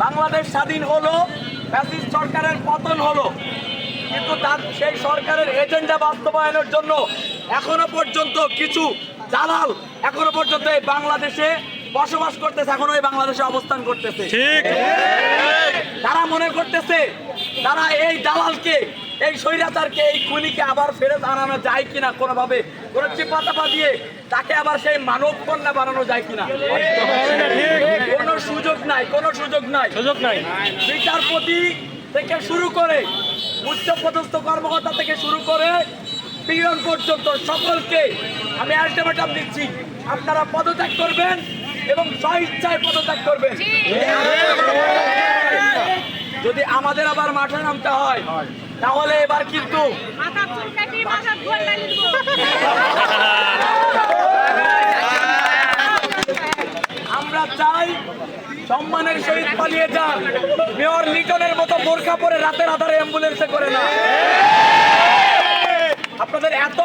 বাংলাদেশ স্বাধীন হলো, ফ্যাসিস্ট সরকারের পতন হলো, কিন্তু তার সেই সরকারের এজেন্ডা বাস্তবায়নের জন্য এখনো পর্যন্ত কিছু দালাল এখনো পর্যন্ত এই বাংলাদেশে বসবাস করতেছে, এখনো এই বাংলাদেশে অবস্থান করতেছে। তারা মনে করতেছে তারা এই দালালকে, এই স্বৈরাচারকে, এই খুনিকে আবার ফেরত আনানো যায় কিনা, কোনোভাবে কোনো চিপাচাপা দিয়ে তাকে আবার সেই মানব কন্যা বানানো যায় কিনা। কোনো সুযোগ নাই, কোনো সুযোগ নাই। বিচারপতি থেকে শুরু করে উচ্চপদস্থ কর্মকর্তা থেকে শুরু করে পিয়ন পর্যন্ত সকলকে আমি আলটিমেটাম দিচ্ছি, আপনারা পদত্যাগ করবেন এবং স্বইচ্ছায় পদত্যাগ করবেন। যদি আমাদের আবার মাঠে নামতে হয় তাহলে এবার কিন্তু আমরা চাই সম্মানের সহিত পালিয়ে যান, মেয়র লিটনের মতো বোরখা পরে রাতের আধারে অ্যাম্বুলেন্সে করে না। আপনাদের এত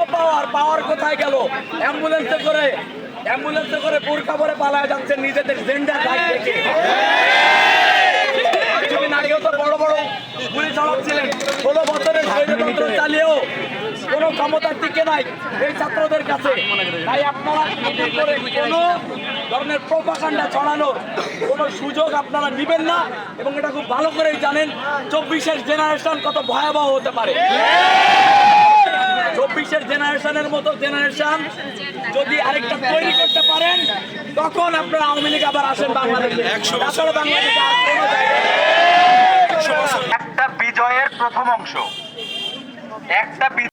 পাওয়ার কোথায় গেল? অ্যাম্বুলেন্সে করে বোরখা পরে পালায় যাচ্ছেন নিজেদের জেন্ডার দাগ দেখে। কিছুদিন আগেও তো বড় বড় গুলি চালাচ্ছিলেন, 16 বছরের স্বৈরতন্ত্র চালিয়েও কোনো ক্ষমতার দিকে নাই এই ছাত্রদের কাছে। তাই আপনারা করে কোনো ধরনের প্রোপাগান্ডা ছড়ানোর কোনো সুযোগ আপনারা নেবেন না, এবং এটা খুব ভালো করেই জানেন 24-এর জেনারেশন কত ভয়াবহ হতে পারে। 24-এর জেনারেশনের মতো জেনারেশন যদি আরেকটা তৈরি করতে পারেন, তখন আপনারা আওয়ামী লীগ আবার আসেন বাংলাদেশে। তাছাড়া বাংলাদেশে আর কোনো জায়গায় একটা বিজয়ের প্রথম অংশ, একটা